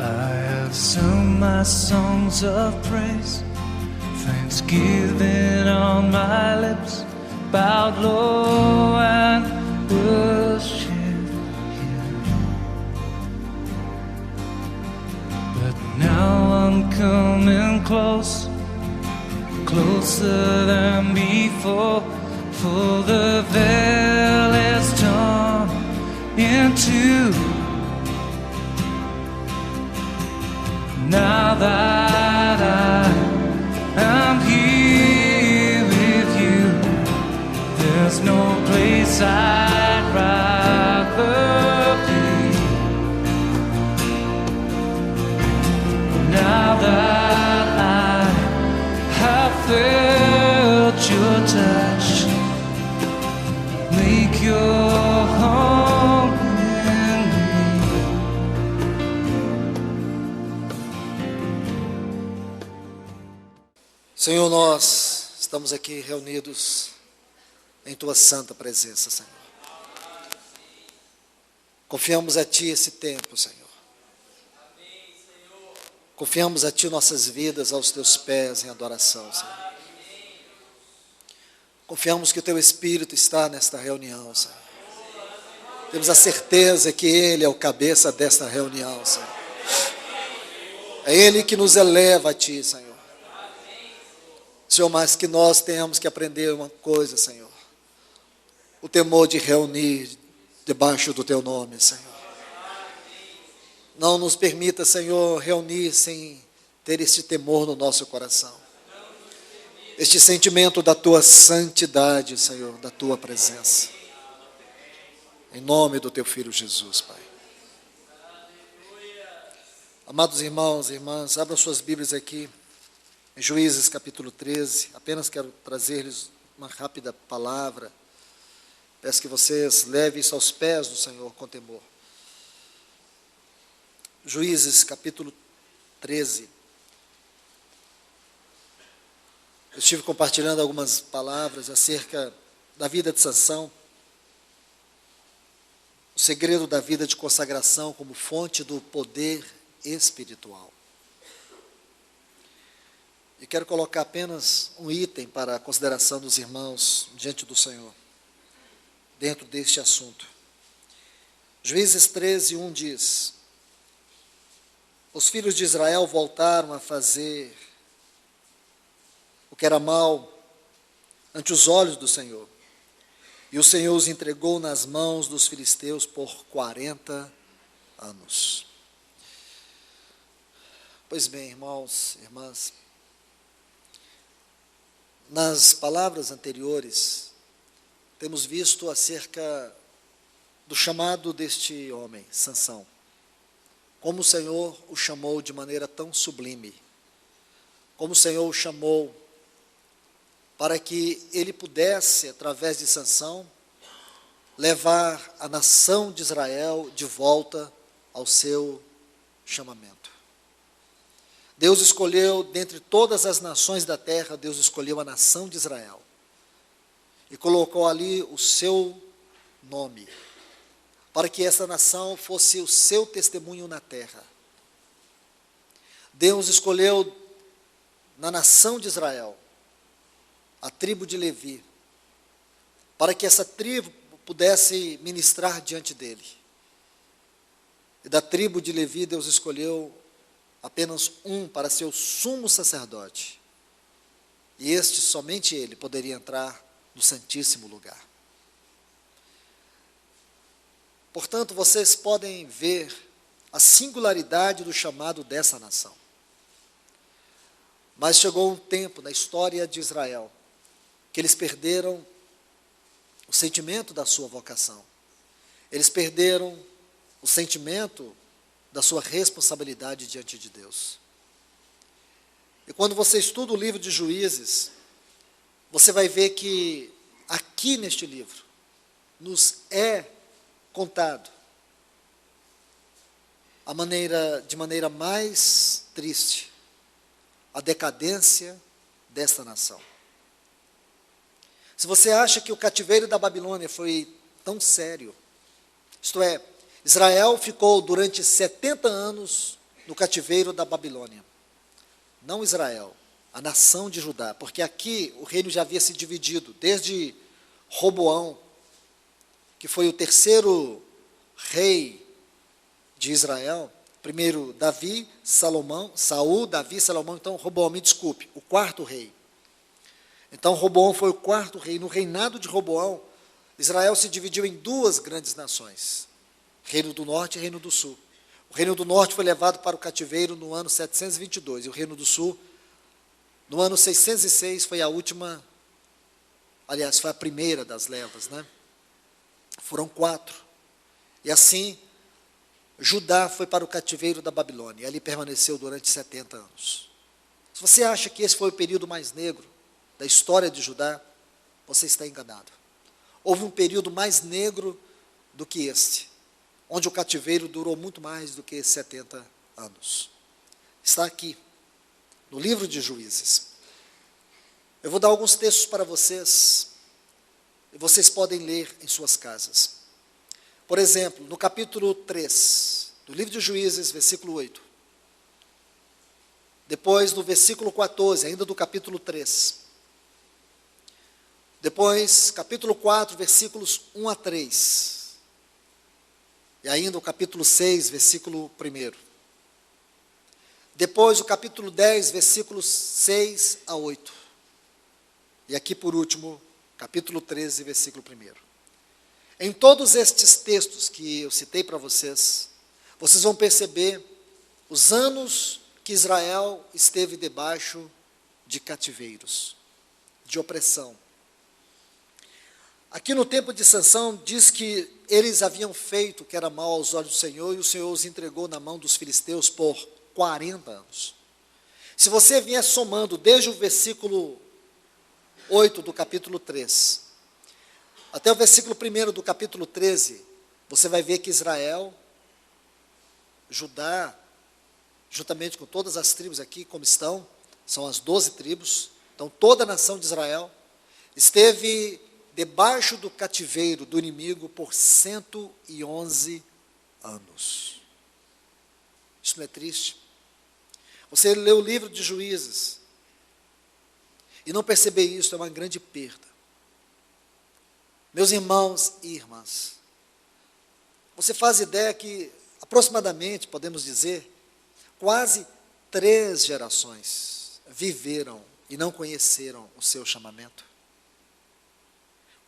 I have sung my songs of praise, thanksgiving on my lips, bowed low and worship you. But now I'm coming close, closer than before, for the veil is torn in two. Now that I am here with you, there's no place I'd rather be. Now that I have felt your touch, make your home in me. Senhor, nós estamos aqui reunidos em Tua santa presença, Senhor. Confiamos a Ti esse tempo, Senhor. Confiamos a Ti nossas vidas aos Teus pés em adoração, Senhor. Confiamos que o Teu Espírito está nesta reunião, Senhor. Temos a certeza que Ele é o cabeça desta reunião, Senhor. É Ele que nos eleva a Ti, Senhor. Senhor, mas que nós tenhamos que aprender uma coisa, Senhor. O temor de reunir debaixo do Teu nome, Senhor. Não nos permita, Senhor, reunir sem ter este temor no nosso coração. Este sentimento da Tua santidade, Senhor, da Tua presença. Em nome do Teu Filho Jesus, Pai. Amados irmãos e irmãs, abram suas Bíblias aqui. Em Juízes capítulo 13, apenas quero trazer-lhes uma rápida palavra. Peço que vocês levem isso aos pés do Senhor com temor. Juízes capítulo 13. Eu estive compartilhando algumas palavras acerca da vida de Sansão. O segredo da vida de consagração como fonte do poder espiritual. E quero colocar apenas um item para a consideração dos irmãos diante do Senhor, dentro deste assunto. Juízes 13, 1 diz: os filhos de Israel voltaram a fazer o que era mal ante os olhos do Senhor, e o Senhor os entregou nas mãos dos filisteus por 40 anos. Pois bem, irmãos, irmãs, nas palavras anteriores, temos visto acerca do chamado deste homem, Sansão. Como o Senhor o chamou de maneira tão sublime. Como o Senhor o chamou para que ele pudesse, através de Sansão, levar a nação de Israel de volta ao seu chamamento. Deus escolheu, dentre todas as nações da terra, Deus escolheu a nação de Israel. E colocou ali o seu nome, para que essa nação fosse o seu testemunho na terra. Deus escolheu na nação de Israel, a tribo de Levi, para que essa tribo pudesse ministrar diante dele. E da tribo de Levi, Deus escolheu apenas um para ser o sumo sacerdote. E este, somente ele, poderia entrar no Santíssimo Lugar. Portanto, vocês podem ver a singularidade do chamado dessa nação. Mas chegou um tempo na história de Israel que eles perderam o sentimento da sua vocação. Eles perderam o sentimento da sua responsabilidade diante de Deus. E quando você estuda o livro de Juízes, você vai ver que aqui neste livro nos é contado de maneira mais triste a decadência desta nação. Se você acha que o cativeiro da Babilônia foi tão sério, isto é, Israel ficou durante 70 anos no no cativeiro da Babilônia. Não Israel, a nação de Judá, porque aqui o reino já havia se dividido, desde Roboão, que foi o terceiro rei de Israel, primeiro Davi, Saul, Davi, Salomão, então Roboão, me desculpe, o quarto rei. Então Roboão foi o quarto rei. No reinado de Roboão, Israel se dividiu em duas grandes nações, Reino do Norte e Reino do Sul. O Reino do Norte foi levado para o cativeiro no ano 722, e o Reino do Sul, no ano 606, foi a última, aliás, foi a primeira das levas, né? Foram 4. E assim, Judá foi para o cativeiro da Babilônia, e ali permaneceu durante 70 anos. Se você acha que esse foi o período mais negro da história de Judá, você está enganado. Houve um período mais negro do que este, onde o cativeiro durou muito mais do que 70 anos. Está aqui, no livro de Juízes. Eu vou dar alguns textos para vocês, e vocês podem ler em suas casas. Por exemplo, no capítulo 3, do livro de Juízes, versículo 8. Depois, no versículo 14, ainda do capítulo 3. Depois, capítulo 4, versículos 1 a 3. E ainda o capítulo 6, versículo 1. Depois, o capítulo 10, versículos 6 a 8. E aqui, por último, capítulo 13, versículo 1. Em todos estes textos que eu citei para vocês, vocês vão perceber os anos que Israel esteve debaixo de cativeiros, de opressão. Aqui no tempo de Sansão, diz que eles haviam feito o que era mal aos olhos do Senhor, e o Senhor os entregou na mão dos filisteus por 40 anos. Se você vier somando desde o versículo 8 do capítulo 3, até o versículo 1 do capítulo 13, você vai ver que Israel, Judá, juntamente com todas as tribos aqui, como estão, são as 12 tribos, então toda a nação de Israel, esteve debaixo do cativeiro do inimigo por 111 anos. Isso não é triste? Você lê o livro de Juízes e não perceber isso é uma grande perda. Meus irmãos e irmãs, você faz ideia que aproximadamente, podemos dizer, quase 3 gerações viveram e não conheceram o seu chamamento?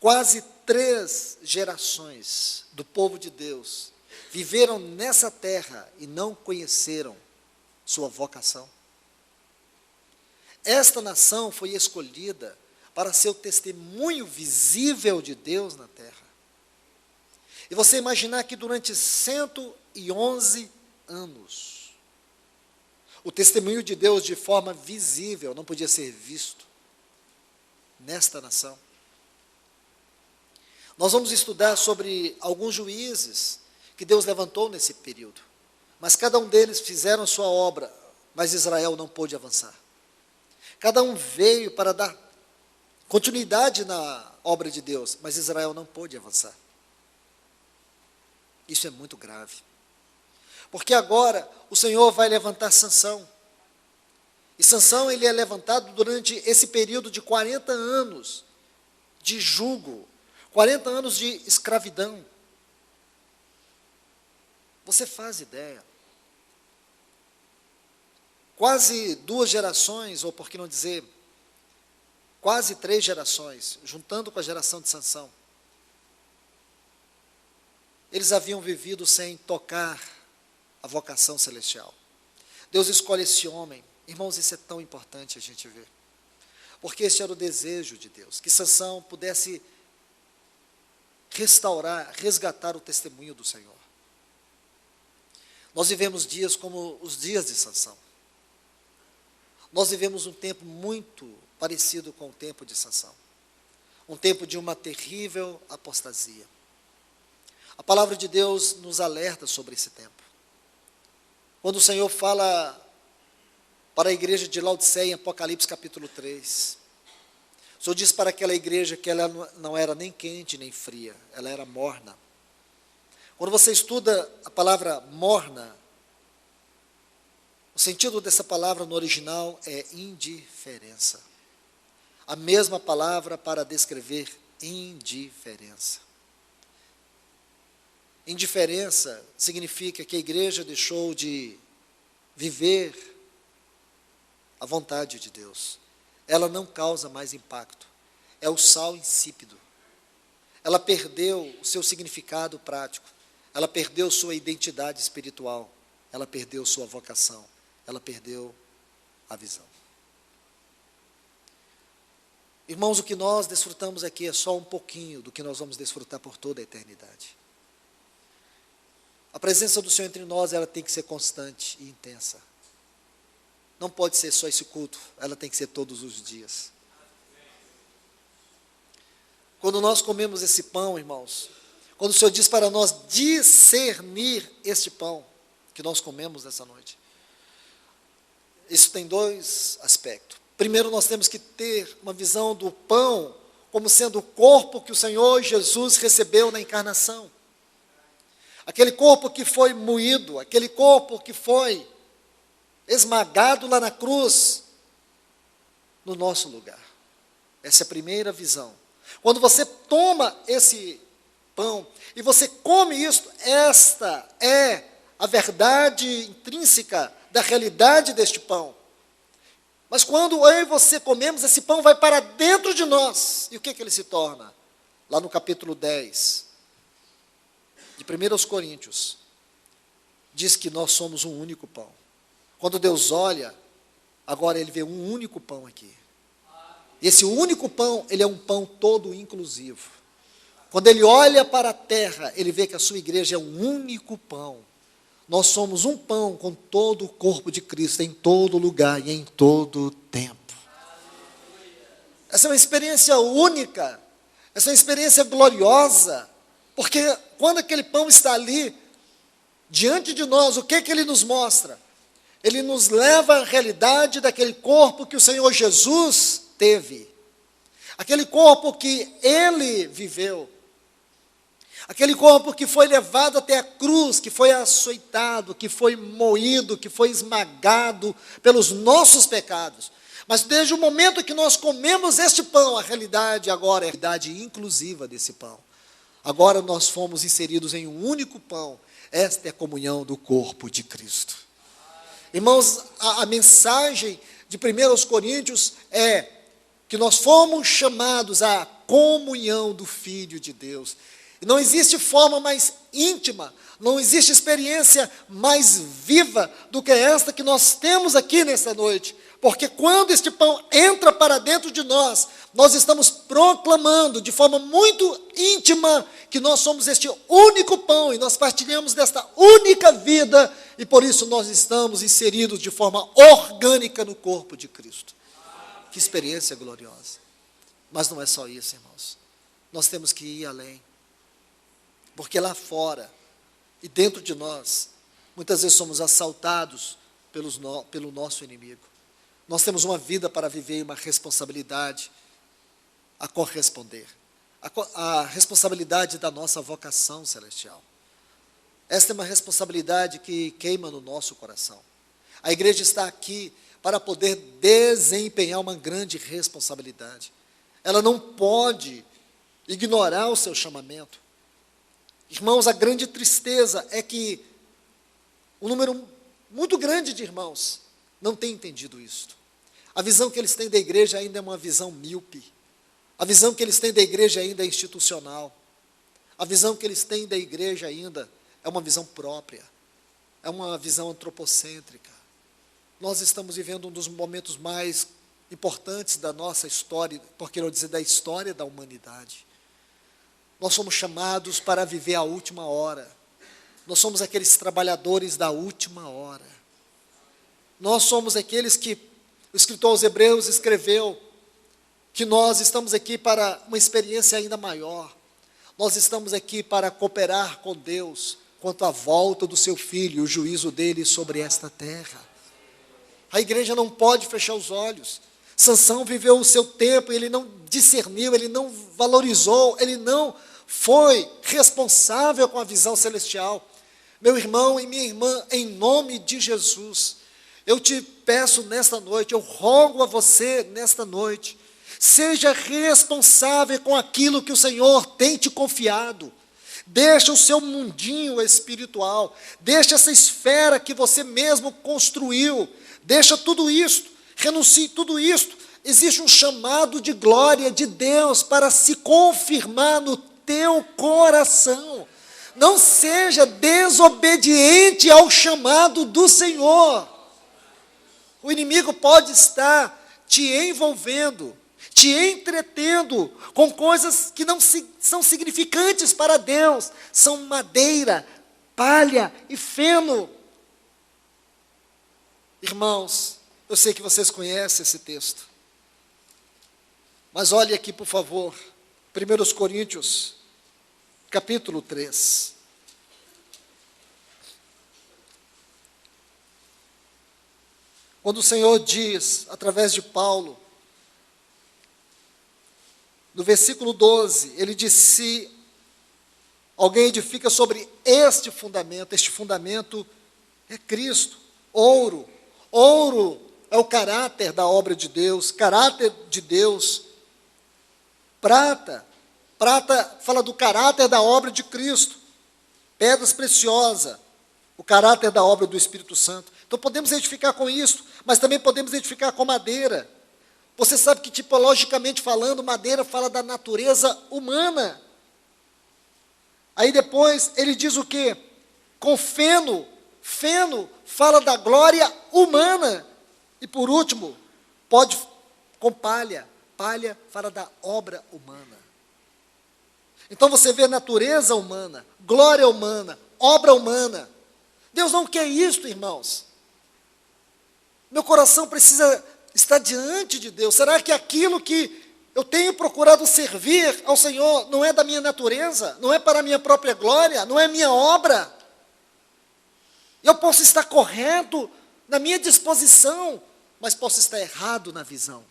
Quase 3 gerações do povo de Deus viveram nessa terra e não conheceram sua vocação. Esta nação foi escolhida para ser o testemunho visível de Deus na terra. E você imaginar que durante 111 anos, o testemunho de Deus de forma visível não podia ser visto nesta nação. Nós vamos estudar sobre alguns juízes que Deus levantou nesse período, mas cada um deles fizeram sua obra, mas Israel não pôde avançar. Cada um veio para dar continuidade na obra de Deus, mas Israel não pôde avançar. Isso é muito grave. Porque agora o Senhor vai levantar Sansão. E Sansão, ele é levantado durante esse período de 40 anos de jugo, 40 anos de escravidão. Você faz ideia? Quase 2 gerações, ou por que não dizer, quase 3 gerações, juntando com a geração de Sansão, eles haviam vivido sem tocar a vocação celestial. Deus escolhe esse homem. Irmãos, isso é tão importante a gente ver. Porque este era o desejo de Deus, que Sansão pudesse restaurar, resgatar o testemunho do Senhor. Nós vivemos dias como os dias de Sansão. Nós vivemos um tempo muito parecido com o tempo de Sansão. Um tempo de uma terrível apostasia. A palavra de Deus nos alerta sobre esse tempo. Quando o Senhor fala para a igreja de Laodiceia, em Apocalipse capítulo 3, o Senhor diz para aquela igreja que ela não era nem quente nem fria, ela era morna. Quando você estuda a palavra morna, O sentido dessa palavra no original é indiferença. A mesma palavra para descrever indiferença. Indiferença significa que a igreja deixou de viver a vontade de Deus. Ela não causa mais impacto. É o sal insípido. Ela perdeu o seu significado prático. Ela perdeu sua identidade espiritual. Ela perdeu sua vocação. Ela perdeu a visão. Irmãos, o que nós desfrutamos aqui é só um pouquinho do que nós vamos desfrutar por toda a eternidade. A presença do Senhor entre nós, ela tem que ser constante e intensa. Não pode ser só esse culto, ela tem que ser todos os dias. Quando nós comemos esse pão, irmãos, quando o Senhor diz para nós discernir este pão que nós comemos nessa noite, isso tem dois aspectos. Primeiro, nós temos que ter uma visão do pão como sendo o corpo que o Senhor Jesus recebeu na encarnação. Aquele corpo que foi moído, aquele corpo que foi esmagado lá na cruz, no nosso lugar. Essa é a primeira visão. Quando você toma esse pão e você come isso, esta é a verdade intrínseca da realidade deste pão. Mas quando eu e você comemos, esse pão vai para dentro de nós. E o que ele se torna? Lá no capítulo 10, de 1 Coríntios, diz que nós somos um único pão. Quando Deus olha, agora Ele vê um único pão aqui. E esse único pão, ele é um pão todo inclusivo. Quando Ele olha para a terra, Ele vê que a sua igreja é um único pão. Nós somos um pão com todo o corpo de Cristo, em todo lugar e em todo tempo. Essa é uma experiência única, essa é uma experiência gloriosa, porque quando aquele pão está ali, diante de nós, o que ele nos mostra? Ele nos leva à realidade daquele corpo que o Senhor Jesus teve, aquele corpo que Ele viveu, aquele corpo que foi levado até a cruz, que foi açoitado, que foi moído, que foi esmagado pelos nossos pecados. Mas desde o momento que nós comemos este pão, a realidade agora é a realidade inclusiva desse pão. Agora nós fomos inseridos em um único pão. Esta é a comunhão do corpo de Cristo. Irmãos, a mensagem de 1 Coríntios é que nós fomos chamados à comunhão do Filho de Deus. E não existe forma mais íntima, não existe experiência mais viva do que esta que nós temos aqui nesta noite. Porque quando este pão entra para dentro de nós, nós estamos proclamando de forma muito íntima que nós somos este único pão e nós partilhamos desta única vida e por isso nós estamos inseridos de forma orgânica no corpo de Cristo. Que experiência gloriosa. Mas não é só isso, irmãos. Nós temos que ir além. Porque lá fora e dentro de nós, muitas vezes somos assaltados pelo nosso inimigo. Nós temos uma vida para viver e uma responsabilidade a corresponder. A responsabilidade da nossa vocação celestial. Esta é uma responsabilidade que queima no nosso coração. A igreja está aqui para poder desempenhar uma grande responsabilidade. Ela não pode ignorar o seu chamamento. Irmãos, a grande tristeza é que um número muito grande de irmãos não tem entendido isto. A visão que eles têm da igreja ainda é uma visão míope. A visão que eles têm da igreja ainda é institucional. A visão que eles têm da igreja ainda é uma visão própria. É uma visão antropocêntrica. Nós estamos vivendo um dos momentos mais importantes da nossa história, por que não dizer da história da humanidade. Nós somos chamados para viver a última hora. Nós somos aqueles trabalhadores da última hora. Nós somos aqueles que o escritor aos Hebreus escreveu que nós estamos aqui para uma experiência ainda maior. Nós estamos aqui para cooperar com Deus quanto à volta do seu Filho, o juízo dele sobre esta terra. A igreja não pode fechar os olhos. Sansão viveu o seu tempo, ele não discerniu, ele não valorizou, ele não foi responsável com a visão celestial. Meu irmão e minha irmã, em nome de Jesus, Eu te peço nesta noite, eu rogo a você nesta noite, seja responsável com aquilo que o Senhor tem te confiado. Deixa o seu mundinho espiritual, deixa essa esfera que você mesmo construiu, deixa tudo isto, renuncie tudo isto. Existe um chamado de glória de Deus para se confirmar no teu coração. Não seja desobediente ao chamado do Senhor. O inimigo pode estar te envolvendo, te entretendo com coisas que não são significantes para Deus, são madeira, palha e feno. Irmãos, eu sei que vocês conhecem esse texto, mas olhe aqui, por favor, 1 Coríntios, capítulo 3. Quando o Senhor diz, através de Paulo, no versículo 12, ele diz: se alguém edifica sobre este fundamento é Cristo, ouro. Ouro é o caráter da obra de Deus, caráter de Deus. Prata fala do caráter da obra de Cristo. Pedras preciosas, o caráter da obra do Espírito Santo. Então podemos edificar com isso, mas também podemos edificar com madeira. Você sabe que, tipologicamente falando, madeira fala da natureza humana. Aí depois ele diz o quê? Com feno fala da glória humana. E por último, com palha fala da obra humana. Então você vê natureza humana, glória humana, obra humana. Deus não quer isso, irmãos. Meu coração precisa estar diante de Deus. Será que aquilo que eu tenho procurado servir ao Senhor não é da minha natureza? Não é para a minha própria glória? Não é minha obra? Eu posso estar correto na minha disposição, mas posso estar errado na visão.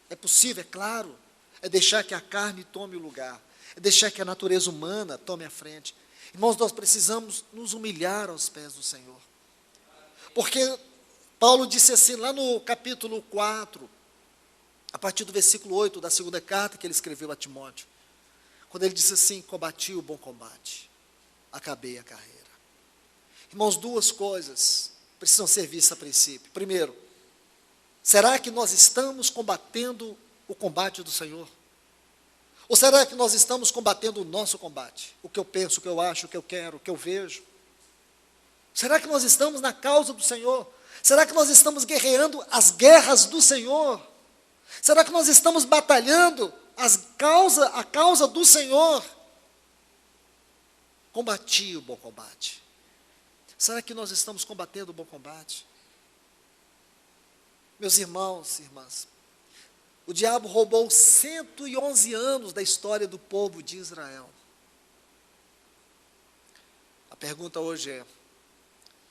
É possível, é claro. É deixar que a carne tome o lugar. É deixar que a natureza humana tome a frente. Irmãos, nós precisamos nos humilhar aos pés do Senhor. Porque Paulo disse assim, lá no capítulo 4, a partir do versículo 8 da segunda carta que ele escreveu a Timóteo, quando ele disse assim: combati o bom combate, acabei a carreira. Irmãos, duas coisas precisam ser vistas a princípio. Primeiro, será que nós estamos combatendo o combate do Senhor? Ou será que nós estamos combatendo o nosso combate? O que eu penso, o que eu acho, o que eu quero, o que eu vejo? Será que nós estamos na causa do Senhor? Será que nós estamos guerreando as guerras do Senhor? Será que nós estamos batalhando a causa do Senhor? Combati o bom combate. Será que nós estamos combatendo o bom combate? Meus irmãos e irmãs, o diabo roubou 111 anos da história do povo de Israel. A pergunta hoje é: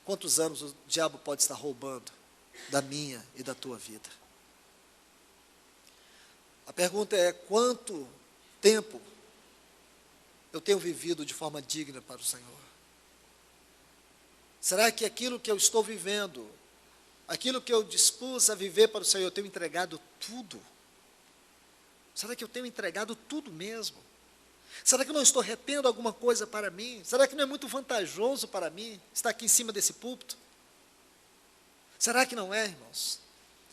quantos anos o diabo pode estar roubando da minha e da tua vida? A pergunta é: quanto tempo eu tenho vivido de forma digna para o Senhor? Será que aquilo que eu estou vivendo, aquilo que eu dispus a viver para o Senhor, eu tenho entregado tudo? Será que eu tenho entregado tudo mesmo? Será que eu não estou retendo alguma coisa para mim? Será que não é muito vantajoso para mim estar aqui em cima desse púlpito? Será que não é, irmãos?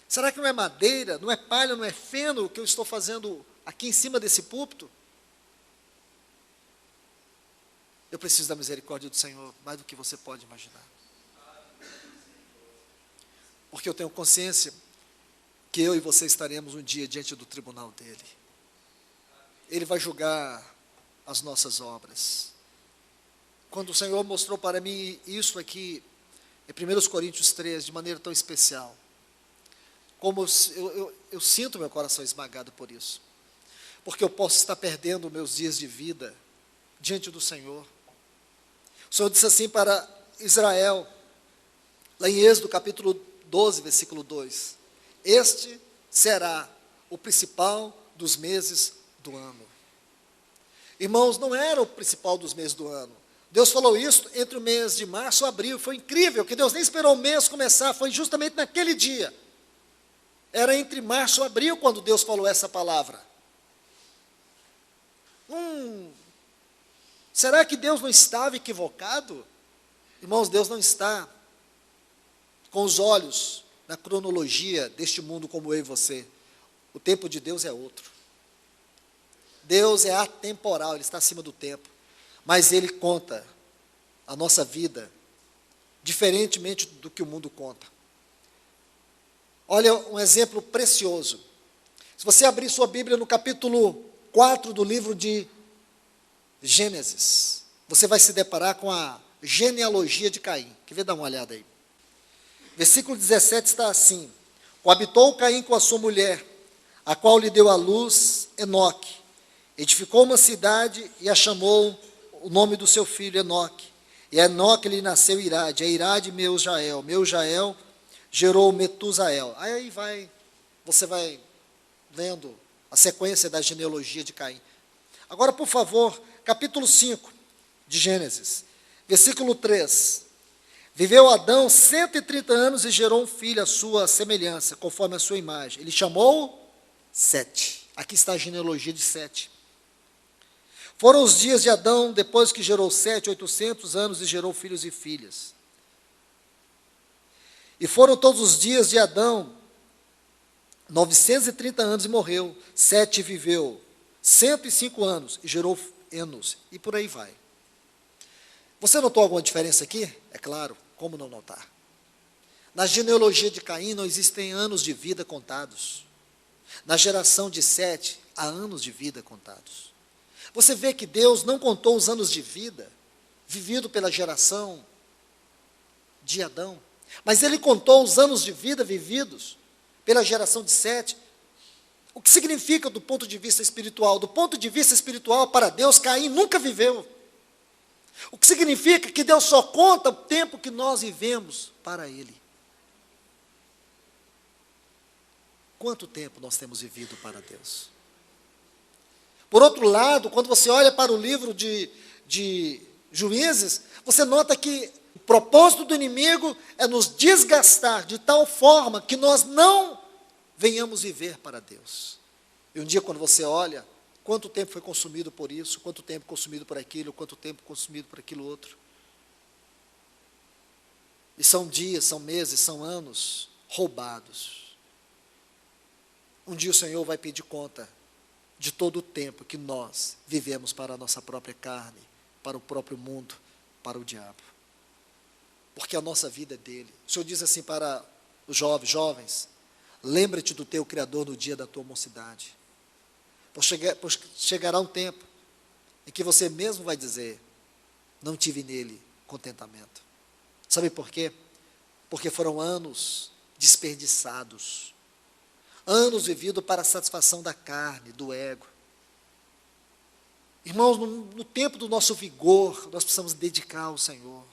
Será que não é madeira, não é palha, não é feno o que eu estou fazendo aqui em cima desse púlpito? Eu preciso da misericórdia do Senhor, mais do que você pode imaginar. Porque eu tenho consciência que eu e você estaremos um dia diante do tribunal dele. Ele vai julgar as nossas obras. Quando o Senhor mostrou para mim isso aqui, em 1 Coríntios 3, de maneira tão especial, como eu sinto meu coração esmagado por isso. Porque eu posso estar perdendo meus dias de vida diante do Senhor. O Senhor disse assim para Israel, lá em Êxodo capítulo 12, versículo 2: este será o principal dos meses do ano. Irmãos, não era o principal dos meses do ano. Deus falou isso entre o mês de março e abril. Foi incrível, que Deus nem esperou o mês começar, foi justamente naquele dia. Era entre março e abril quando Deus falou essa palavra. Será que Deus não estava equivocado? Irmãos, Deus não está com os olhos na cronologia deste mundo como eu e você. O tempo de Deus é outro. Deus é atemporal, Ele está acima do tempo. Mas Ele conta a nossa vida diferentemente do que o mundo conta. Olha um exemplo precioso. Se você abrir sua Bíblia no capítulo 4 do livro de Gênesis, você vai se deparar com a genealogia de Caim. Quer ver? Dá uma olhada aí. Versículo 17 está assim: coabitou Caim com a sua mulher, a qual lhe deu à luz Enoque. Edificou uma cidade e a chamou o nome do seu filho Enoque. E a Enoque lhe nasceu Irade, a Irade Meujael. Meujael gerou Metusael. Aí você vai vendo a sequência da genealogia de Caim. Agora, por favor, capítulo 5 de Gênesis, versículo 3. Viveu Adão 130 anos e gerou um filho à sua semelhança, conforme a sua imagem. Ele chamou Sete. Aqui está a genealogia de Sete. Foram os dias de Adão, depois que gerou Sete, 800 anos, e gerou filhos e filhas. E foram todos os dias de Adão, 930 anos, e morreu. Sete viveu 105 anos, e gerou Enos, e por aí vai. Você notou alguma diferença aqui? É claro, como não notar? Na genealogia de Caim não existem anos de vida contados. Na geração de Sete, há anos de vida contados. Você vê que Deus não contou os anos de vida vivido pela geração de Adão, mas Ele contou os anos de vida vividos pela geração de Sete. O que significa do ponto de vista espiritual? Do ponto de vista espiritual, para Deus, Caim nunca viveu. O que significa que Deus só conta o tempo que nós vivemos para Ele. Quanto tempo nós temos vivido para Deus? Por outro lado, quando você olha para o livro de Juízes, você nota que o propósito do inimigo é nos desgastar de tal forma que nós não venhamos viver para Deus. E um dia, quando você olha, quanto tempo foi consumido por isso, quanto tempo consumido por aquilo, quanto tempo consumido por aquilo outro. E são dias, são meses, são anos roubados. Um dia o Senhor vai pedir conta de todo o tempo que nós vivemos para a nossa própria carne, para o próprio mundo, para o diabo. Porque a nossa vida é dele. O Senhor diz assim para os jovens, lembra-te do teu Criador no dia da tua mocidade. Pois chegará um tempo em que você mesmo vai dizer, não tive nele contentamento. Sabe por quê? Porque foram anos desperdiçados. Anos vividos para a satisfação da carne, do ego. Irmãos, no tempo do nosso vigor, nós precisamos dedicar ao Senhor.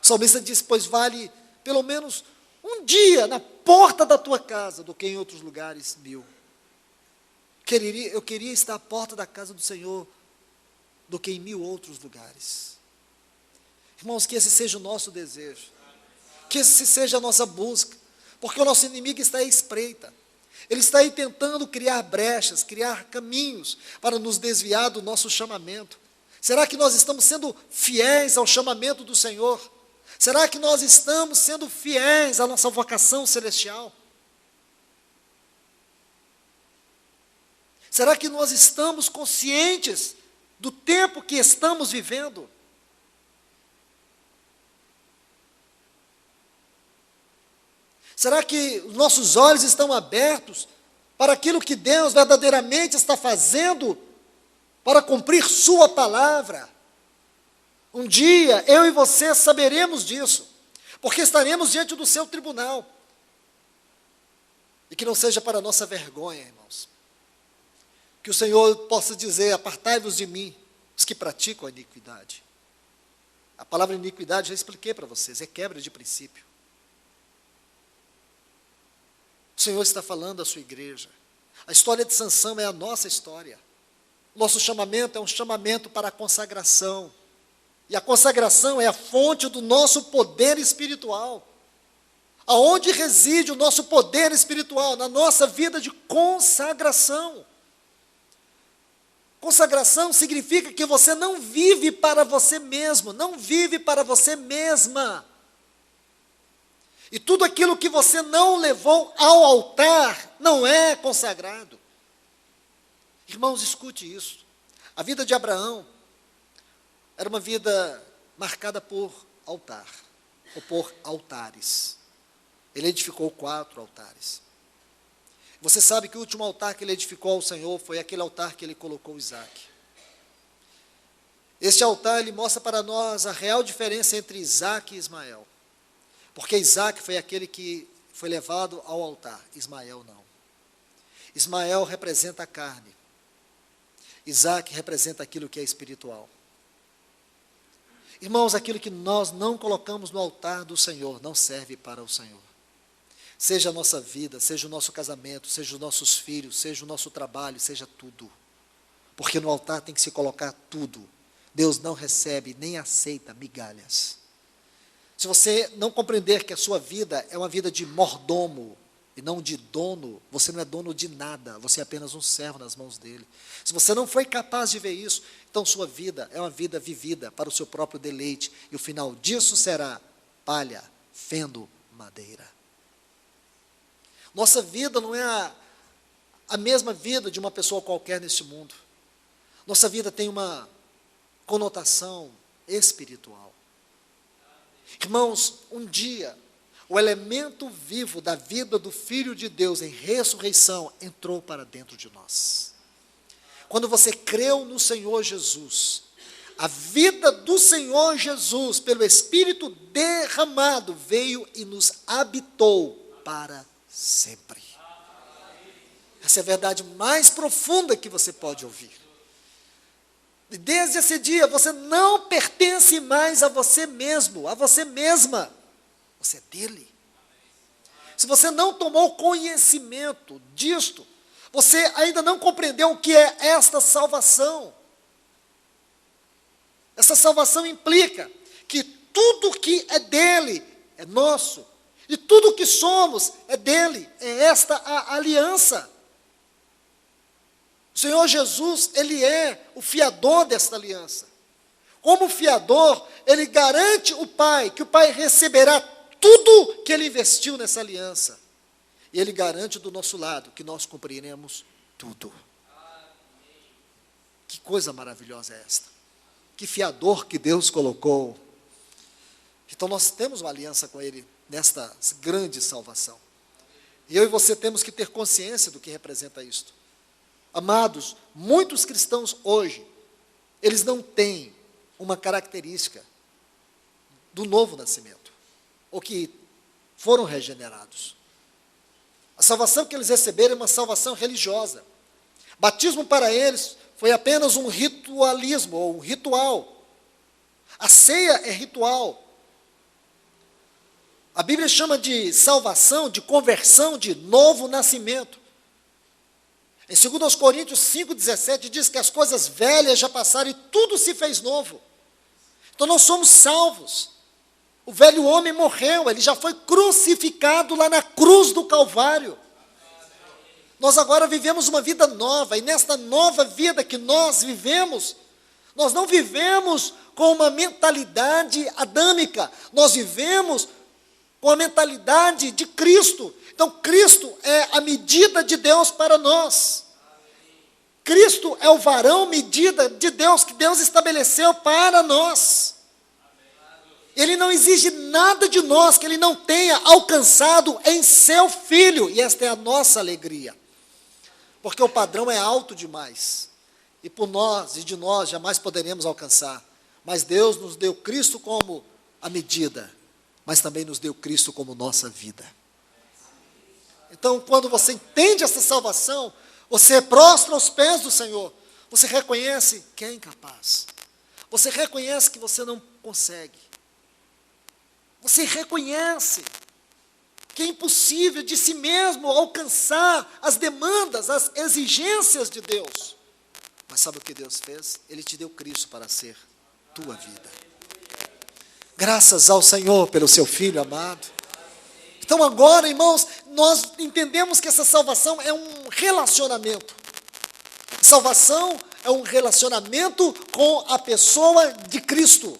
O salmista diz, pois vale pelo menos um dia na porta da tua casa, do que em outros lugares 1000. Eu queria estar à porta da casa do Senhor, do que em 1000 outros lugares. Irmãos, que esse seja o nosso desejo. Que esse seja a nossa busca. Porque o nosso inimigo está à espreita. Ele está aí tentando criar brechas, criar caminhos para nos desviar do nosso chamamento. Será que nós estamos sendo fiéis ao chamamento do Senhor? Será que nós estamos sendo fiéis à nossa vocação celestial? Será que nós estamos conscientes do tempo que estamos vivendo? Será que os nossos olhos estão abertos para aquilo que Deus verdadeiramente está fazendo para cumprir sua palavra? Um dia, eu e você saberemos disso, porque estaremos diante do seu tribunal. E que não seja para nossa vergonha, irmãos. Que o Senhor possa dizer, apartai-vos de mim, os que praticam a iniquidade. A palavra iniquidade, já expliquei para vocês, é quebra de princípio. O Senhor está falando à sua igreja. A história de Sansão é a nossa história. Nosso chamamento é um chamamento para a consagração. E a consagração é a fonte do nosso poder espiritual. Aonde reside o nosso poder espiritual? Na nossa vida de consagração. Consagração significa que você não vive para você mesmo, não vive para você mesma. E tudo aquilo que você não levou ao altar não é consagrado. Irmãos, escute isso. A vida de Abraão era uma vida marcada por altar, ou por altares. Ele edificou 4 altares. Você sabe que o último altar que ele edificou ao Senhor foi aquele altar que ele colocou Isaac. Este altar, ele mostra para nós a real diferença entre Isaac e Ismael. Porque Isaac foi aquele que foi levado ao altar, Ismael não. Ismael representa a carne. Isaac representa aquilo que é espiritual. Irmãos, aquilo que nós não colocamos no altar do Senhor não serve para o Senhor. Seja a nossa vida, seja o nosso casamento, seja os nossos filhos, seja o nosso trabalho, seja tudo. Porque no altar tem que se colocar tudo. Deus não recebe nem aceita migalhas. Se você não compreender que a sua vida é uma vida de mordomo e não de dono, você não é dono de nada, você é apenas um servo nas mãos dele. Se você não foi capaz de ver isso, então sua vida é uma vida vivida para o seu próprio deleite, e o final disso será palha, fendo, madeira. Nossa vida não é a mesma vida de uma pessoa qualquer neste mundo. Nossa vida tem uma conotação espiritual. Irmãos, um dia, o elemento vivo da vida do Filho de Deus em ressurreição entrou para dentro de nós. Quando você creu no Senhor Jesus, a vida do Senhor Jesus, pelo Espírito derramado, veio e nos habitou para sempre. Essa é a verdade mais profunda que você pode ouvir. E desde esse dia, você não pertence mais a você mesmo, a você mesma. Você é dele. Se você não tomou conhecimento disto, você ainda não compreendeu o que é esta salvação. Essa salvação implica que tudo que é dele é nosso. E tudo que somos é dele, é esta a aliança. O Senhor Jesus, ele é o fiador desta aliança. Como fiador, ele garante o Pai, que o Pai receberá tudo que ele investiu nessa aliança. E ele garante do nosso lado que nós cumpriremos tudo. Que coisa maravilhosa é esta. Que fiador que Deus colocou. Então nós temos uma aliança com ele nesta grande salvação. E eu e você temos que ter consciência do que representa isto. Amados, muitos cristãos hoje, eles não têm uma característica do novo nascimento, ou que foram regenerados. A salvação que eles receberam é uma salvação religiosa. Batismo para eles foi apenas um ritualismo, ou um ritual. A ceia é ritual. A Bíblia chama de salvação, de conversão, de novo nascimento. Em 2 Coríntios 5,17 diz que as coisas velhas já passaram e tudo se fez novo. Então nós somos salvos. O velho homem morreu, ele já foi crucificado lá na cruz do Calvário. Nós agora vivemos uma vida nova, e nesta nova vida que nós vivemos, nós não vivemos com uma mentalidade adâmica, nós vivemos com a mentalidade de Cristo. Então, Cristo é a medida de Deus para nós. Cristo é o varão medida de Deus, que Deus estabeleceu para nós. Ele não exige nada de nós que Ele não tenha alcançado em seu Filho, e esta é a nossa alegria. Porque o padrão é alto demais, e por nós e de nós jamais poderemos alcançar. Mas Deus nos deu Cristo como a medida, mas também nos deu Cristo como nossa vida. Então, quando você entende essa salvação, você prostra aos pés do Senhor, você reconhece que é incapaz, você reconhece que você não consegue, você reconhece que é impossível de si mesmo alcançar as demandas, as exigências de Deus. Mas sabe o que Deus fez? Ele te deu Cristo para ser tua vida. Graças ao Senhor pelo seu Filho amado. Então agora, irmãos, nós entendemos que essa salvação é um relacionamento. Salvação é um relacionamento com a pessoa de Cristo.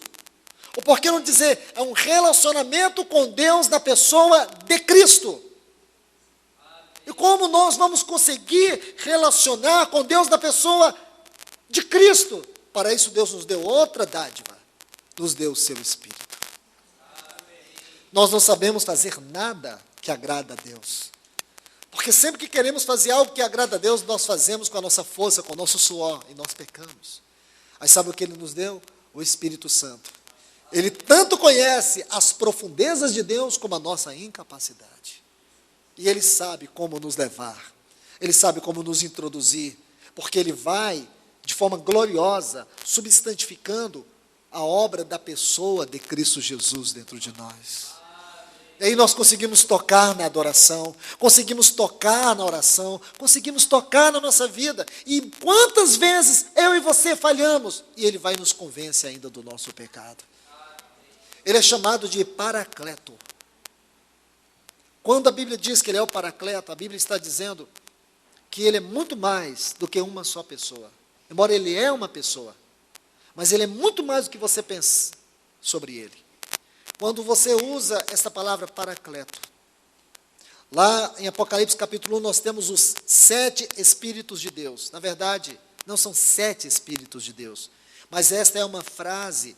Ou por que não dizer, é um relacionamento com Deus na pessoa de Cristo. E como nós vamos conseguir relacionar com Deus na pessoa de Cristo? Para isso Deus nos deu outra dádiva, nos deu o seu Espírito. Nós não sabemos fazer nada que agrada a Deus. Porque sempre que queremos fazer algo que agrada a Deus, nós fazemos com a nossa força, com o nosso suor, e nós pecamos. Aí sabe o que Ele nos deu? O Espírito Santo. Ele tanto conhece as profundezas de Deus como a nossa incapacidade. E Ele sabe como nos levar. Ele sabe como nos introduzir. Porque Ele vai, de forma gloriosa, substantificando a obra da pessoa de Cristo Jesus dentro de nós. E aí nós conseguimos tocar na adoração, conseguimos tocar na oração, conseguimos tocar na nossa vida. E quantas vezes eu e você falhamos, e Ele vai nos convencer ainda do nosso pecado. Ele é chamado de Paracleto. Quando a Bíblia diz que Ele é o Paracleto, a Bíblia está dizendo que Ele é muito mais do que uma só pessoa. Embora Ele é uma pessoa, mas Ele é muito mais do que você pensa sobre Ele. Quando você usa essa palavra Paracleto, lá em Apocalipse capítulo 1, nós temos os 7 Espíritos de Deus. Na verdade, não são 7 Espíritos de Deus, mas esta é uma frase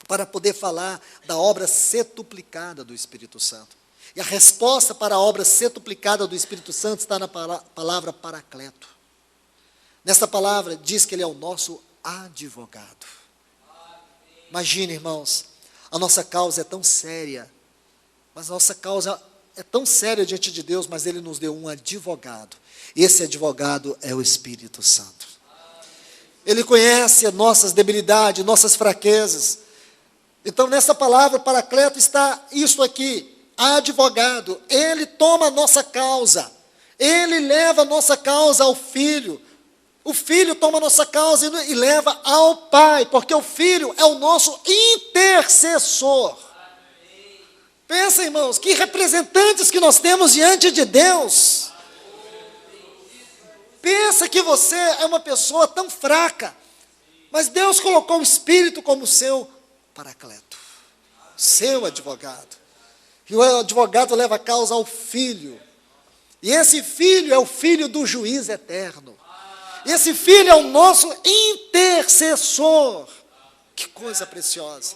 para poder falar da obra setuplicada do Espírito Santo. E a resposta para a obra setuplicada do Espírito Santo está na palavra Paracleto. Nesta palavra diz que Ele é o nosso advogado. Imagine, irmãos, a nossa causa é tão séria, mas a nossa causa é tão séria diante de Deus, mas Ele nos deu um advogado. Esse advogado é o Espírito Santo. Ele conhece as nossas debilidades, nossas fraquezas. Então, nessa palavra Paracleto está isso aqui, advogado. Ele toma a nossa causa, Ele leva a nossa causa ao Filho. O Filho toma a nossa causa e leva ao Pai, porque o Filho é o nosso intercessor. Pensa, irmãos, que representantes que nós temos diante de Deus. Pensa que você é uma pessoa tão fraca, mas Deus colocou o Espírito como seu Paracleto, seu advogado. E o advogado leva a causa ao Filho. E esse Filho é o Filho do juiz eterno. Esse Filho é o nosso intercessor. Que coisa preciosa.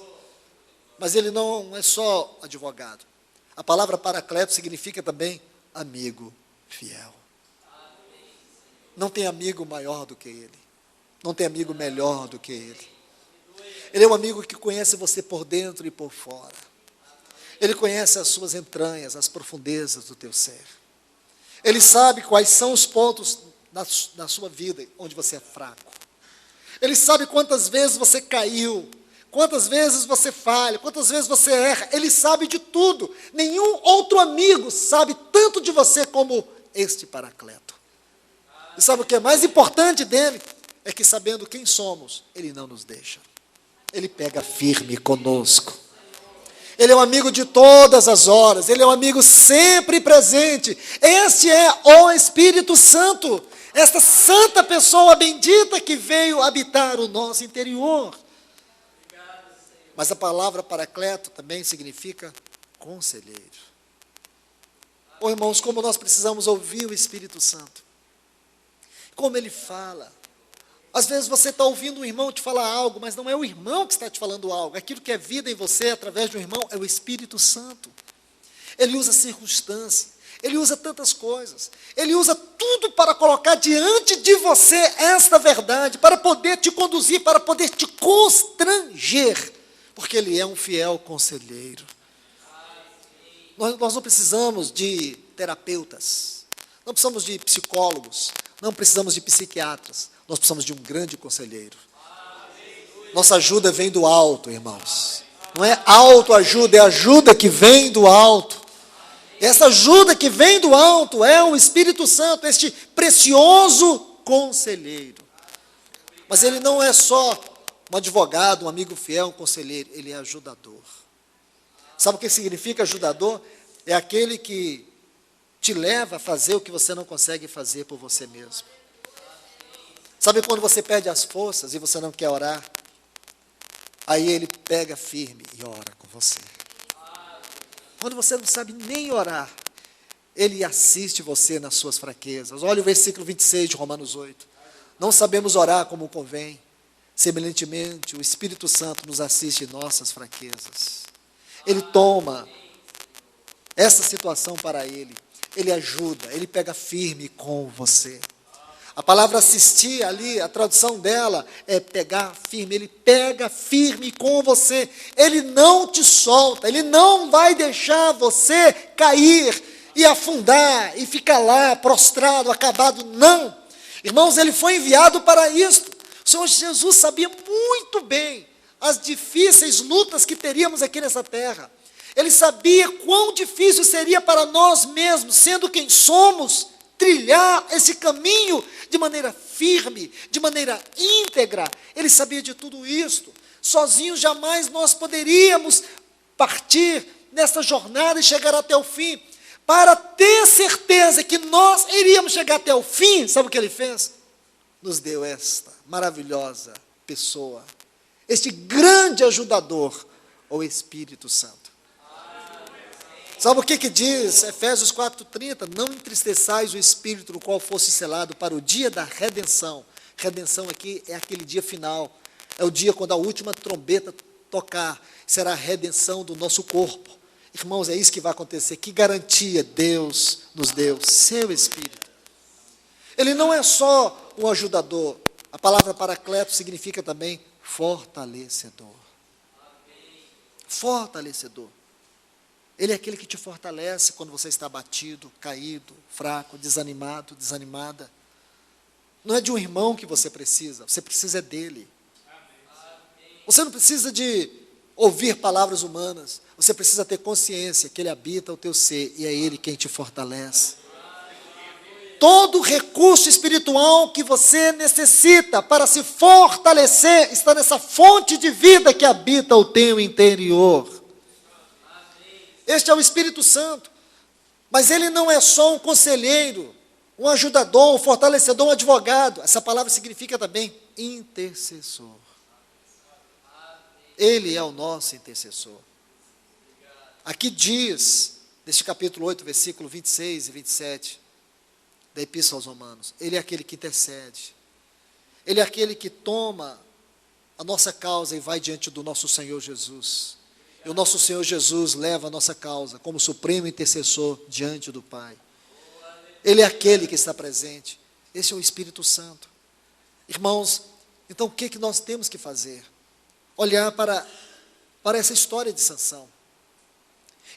Mas Ele não é só advogado. A palavra Paracleto significa também amigo fiel. Não tem amigo maior do que Ele. Não tem amigo melhor do que Ele. Ele é um amigo que conhece você por dentro e por fora. Ele conhece as suas entranhas, as profundezas do teu ser. Ele sabe quais são os pontos na sua vida onde você é fraco. Ele sabe quantas vezes você caiu, quantas vezes você falha, quantas vezes você erra. Ele sabe de tudo. Nenhum outro amigo sabe tanto de você como este Paracleto. E sabe o que é mais importante dele? É que sabendo quem somos, Ele não nos deixa. Ele pega firme conosco. Ele é um amigo de todas as horas. Ele é um amigo sempre presente. Este é o Espírito Santo. Esta santa pessoa bendita que veio habitar o nosso interior. Mas a palavra Paracleto também significa conselheiro. Oh, irmãos, como nós precisamos ouvir o Espírito Santo. Como ele fala. Às vezes você está ouvindo um irmão te falar algo, mas não é o irmão que está te falando algo. Aquilo que é vida em você, através de um irmão, é o Espírito Santo. Ele usa circunstância, ele usa tantas coisas. Ele usa tudo para colocar diante de você esta verdade, para poder te conduzir, para poder te constranger. Porque Ele é um fiel conselheiro. Nós não precisamos de terapeutas, não precisamos de psicólogos, não precisamos de psiquiatras. Nós precisamos de um grande conselheiro. Nossa ajuda vem do alto, irmãos. Não é autoajuda, é ajuda que vem do alto. Essa ajuda que vem do alto é o Espírito Santo, este precioso conselheiro. Mas Ele não é só um advogado, um amigo fiel, um conselheiro, ele é ajudador. Sabe o que significa ajudador? É aquele que te leva a fazer o que você não consegue fazer por você mesmo. Sabe quando você perde as forças e você não quer orar? Aí ele pega firme e ora com você. Quando você não sabe nem orar, ele assiste você nas suas fraquezas. Olha o versículo 26 de Romanos 8. Não sabemos orar como convém. Semelhantemente, o Espírito Santo nos assiste em nossas fraquezas. Ele toma essa situação para ele. Ele ajuda, ele pega firme com você. A palavra assistir ali, a tradução dela é pegar firme. Ele pega firme com você. Ele não te solta. Ele não vai deixar você cair e afundar e ficar lá prostrado, acabado. Não. Irmãos, ele foi enviado para isto. O Senhor Jesus sabia muito bem as difíceis lutas que teríamos aqui nessa terra. Ele sabia quão difícil seria para nós mesmos, sendo quem somos, trilhar esse caminho de maneira firme, de maneira íntegra. Ele sabia de tudo isso. Sozinhos jamais nós poderíamos partir nessa jornada e chegar até o fim. Para ter certeza que nós iríamos chegar até o fim, sabe o que ele fez? Nos deu esta maravilhosa pessoa, este grande ajudador, o Espírito Santo. Sabe o que diz Efésios 4:30? Não entristeçais o Espírito, no qual fosse selado para o dia da redenção. Redenção aqui é aquele dia final. É o dia quando a última trombeta tocar. Será a redenção do nosso corpo. Irmãos, é isso que vai acontecer. Que garantia Deus nos deu? Seu Espírito. Ele não é só um ajudador. A palavra paracleto significa também fortalecedor. Fortalecedor. Ele é aquele que te fortalece quando você está abatido, caído, fraco, desanimado, desanimada. Não é de um irmão que você precisa dele. Você não precisa de ouvir palavras humanas, você precisa ter consciência que ele habita o teu ser e é ele quem te fortalece. Todo recurso espiritual que você necessita para se fortalecer está nessa fonte de vida que habita o teu interior. Este é o Espírito Santo, mas ele não é só um conselheiro, um ajudador, um fortalecedor, um advogado. Essa palavra significa também intercessor. Ele é o nosso intercessor. Aqui diz, neste capítulo 8, versículo 26 e 27, da Epístola aos Romanos, ele é aquele que intercede. Ele é aquele que toma a nossa causa e vai diante do nosso Senhor Jesus. E o nosso Senhor Jesus leva a nossa causa como supremo intercessor diante do Pai. Ele é aquele que está presente. Esse é o Espírito Santo. Irmãos, então o que nós temos que fazer? Olhar para essa história de Sansão.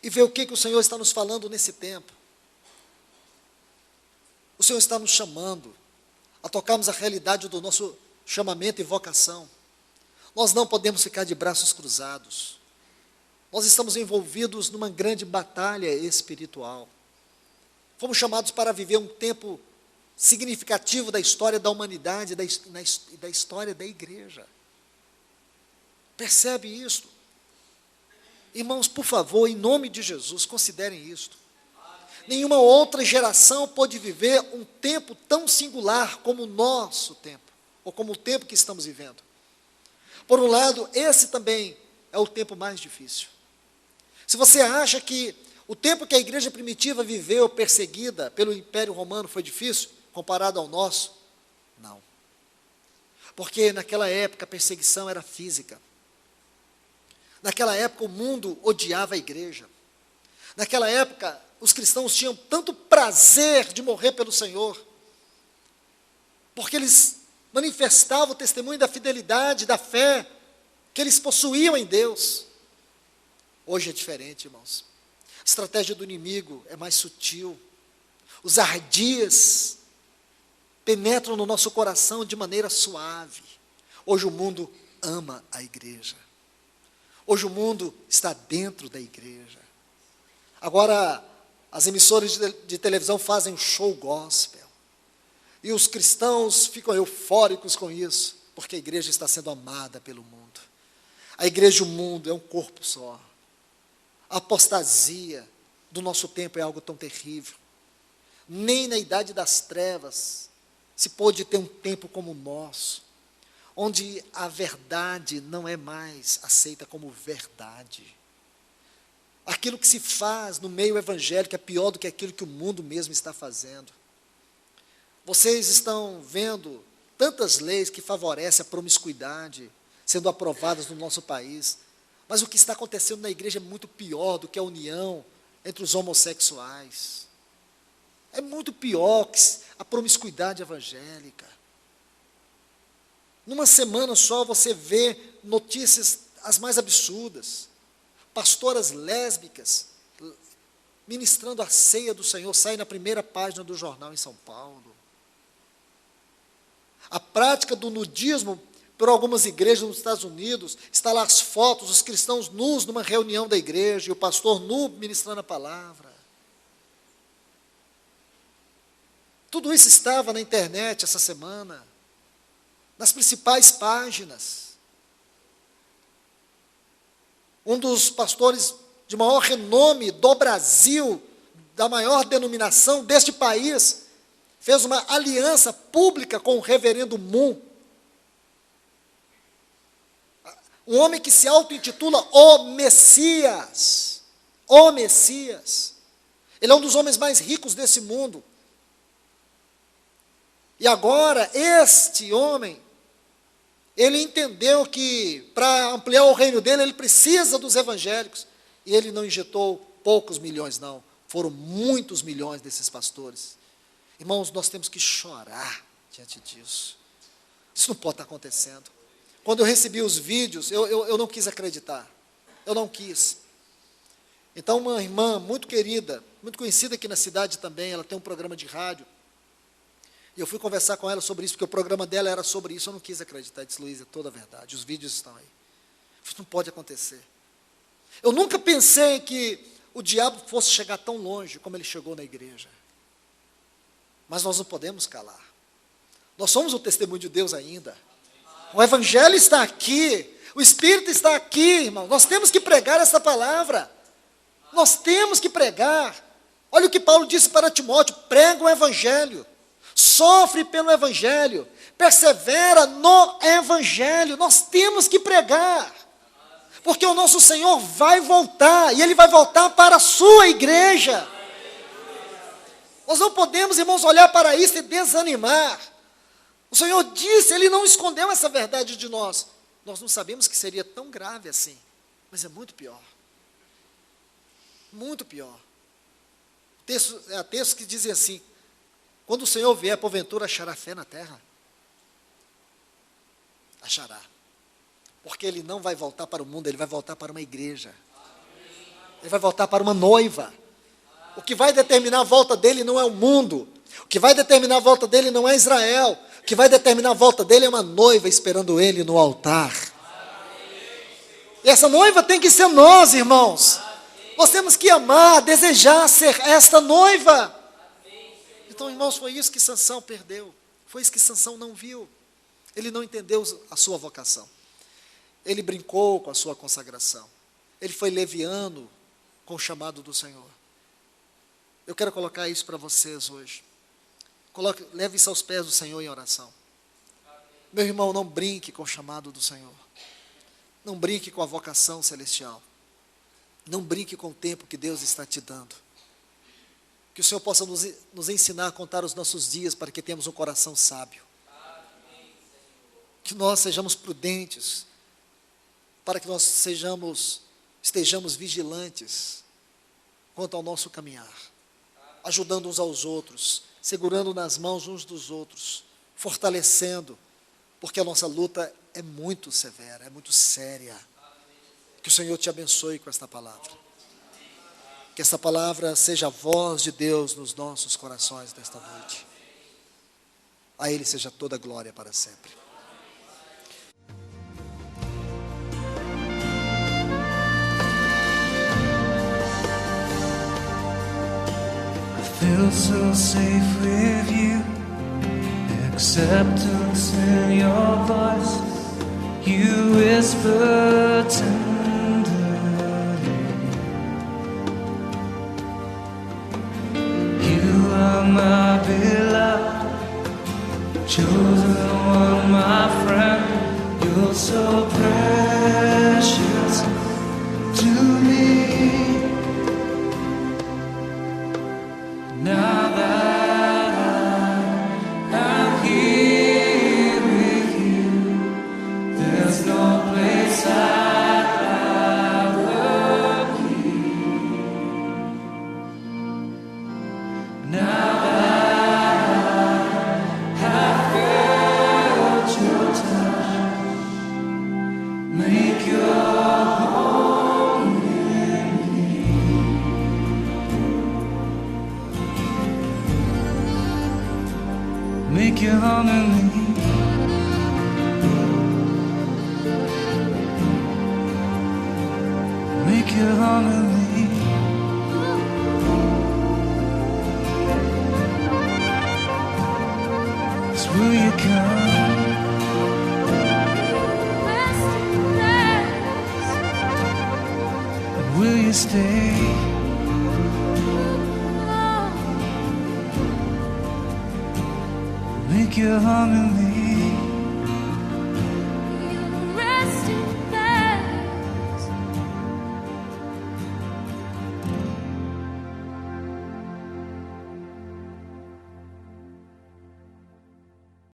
E ver o que o Senhor está nos falando nesse tempo. O Senhor está nos chamando a tocarmos a realidade do nosso chamamento e vocação. Nós não podemos ficar de braços cruzados. Nós estamos envolvidos numa grande batalha espiritual. Fomos chamados para viver um tempo significativo da história da humanidade e da história da igreja. Percebe isso? Irmãos, por favor, em nome de Jesus, considerem isto. Nenhuma outra geração pôde viver um tempo tão singular como o nosso tempo, ou como o tempo que estamos vivendo. Por um lado, esse também é o tempo mais difícil. Se você acha que o tempo que a igreja primitiva viveu perseguida pelo Império Romano foi difícil, comparado ao nosso, não. Porque naquela época a perseguição era física. Naquela época o mundo odiava a igreja. Naquela época os cristãos tinham tanto prazer de morrer pelo Senhor, porque eles manifestavam o testemunho da fidelidade, da fé que eles possuíam em Deus. Hoje é diferente, irmãos. A estratégia do inimigo é mais sutil. Os ardis penetram no nosso coração de maneira suave. Hoje o mundo ama a igreja. Hoje o mundo está dentro da igreja. Agora, as emissoras de televisão fazem um show gospel. E os cristãos ficam eufóricos com isso. Porque a igreja está sendo amada pelo mundo. A igreja e o mundo é um corpo só. A apostasia do nosso tempo é algo tão terrível. Nem na idade das trevas se pôde ter um tempo como o nosso, onde a verdade não é mais aceita como verdade. Aquilo que se faz no meio evangélico é pior do que aquilo que o mundo mesmo está fazendo. Vocês estão vendo tantas leis que favorecem a promiscuidade sendo aprovadas no nosso país, mas o que está acontecendo na igreja é muito pior do que a união entre os homossexuais. É muito pior que a promiscuidade evangélica. Numa semana só você vê notícias as mais absurdas. Pastoras lésbicas ministrando a ceia do Senhor, sai na primeira página do jornal em São Paulo. A prática do nudismo por algumas igrejas nos Estados Unidos, está lá as fotos, os cristãos nus numa reunião da igreja, e o pastor nu ministrando a palavra. Tudo isso estava na internet essa semana, nas principais páginas. Um dos pastores de maior renome do Brasil, da maior denominação deste país, fez uma aliança pública com o reverendo Moon. Um homem que se auto-intitula o Messias. O Messias. Ele é um dos homens mais ricos desse mundo. E agora, este homem, ele entendeu que, para ampliar o reino dele, ele precisa dos evangélicos. E ele não injetou poucos milhões, não. Foram muitos milhões desses pastores. Irmãos, nós temos que chorar diante disso. Isso não pode estar acontecendo. Quando eu recebi os vídeos, eu não quis acreditar. Eu não quis. Então, uma irmã muito querida, muito conhecida aqui na cidade também, ela tem um programa de rádio. E eu fui conversar com ela sobre isso, porque o programa dela era sobre isso. Eu não quis acreditar. Eu disse, Luiz, é toda a verdade. Os vídeos estão aí. Isso não pode acontecer. Eu nunca pensei que o diabo fosse chegar tão longe como ele chegou na igreja. Mas nós não podemos calar. Nós somos o testemunho de Deus ainda. O Evangelho está aqui. O Espírito está aqui, irmão. Nós temos que pregar essa palavra. Nós temos que pregar. Olha o que Paulo disse para Timóteo. Prega o Evangelho. Sofre pelo Evangelho. Persevera no Evangelho. Nós temos que pregar. Porque o nosso Senhor vai voltar. E Ele vai voltar para a sua igreja. Nós não podemos, irmãos, olhar para isso e desanimar. O Senhor disse, Ele não escondeu essa verdade de nós. Nós não sabemos que seria tão grave assim. Mas é muito pior. Muito pior. Há textos que dizem assim, quando o Senhor vier, porventura achará fé na terra? Achará. Porque Ele não vai voltar para o mundo, Ele vai voltar para uma igreja. Ele vai voltar para uma noiva. O que vai determinar a volta dele não é o mundo. O que vai determinar a volta dele não é Israel. O que vai determinar a volta dele é uma noiva esperando ele no altar. E essa noiva tem que ser nós, irmãos. Nós temos que amar, desejar ser esta noiva. Então, irmãos, foi isso que Sansão perdeu. Foi isso que Sansão não viu. Ele não entendeu a sua vocação. Ele brincou com a sua consagração. Ele foi leviano com o chamado do Senhor. Eu quero colocar isso para vocês hoje. Leve isso aos pés do Senhor em oração. Meu irmão, não brinque com o chamado do Senhor. Não brinque com a vocação celestial. Não brinque com o tempo que Deus está te dando. Que o Senhor possa nos ensinar a contar os nossos dias para que tenhamos um coração sábio. Que nós sejamos prudentes, para que nós estejamos vigilantes quanto ao nosso caminhar. Ajudando uns aos outros, segurando nas mãos uns dos outros, fortalecendo, porque a nossa luta é muito severa, é muito séria. Que o Senhor te abençoe com esta palavra. Que esta palavra seja a voz de Deus nos nossos corações nesta noite. A Ele seja toda a glória para sempre. Feel so safe with you. acceptance in your voice. You whisper tenderly. You are my beloved, chosen one, my friend. You're so precious to me. Now that I'm here with you, there's no place I'd rather be. Now that I've felt your touch, make your home in me. Make your home in me. Make your home in me. So will you come? And will you stay? Make your home in me.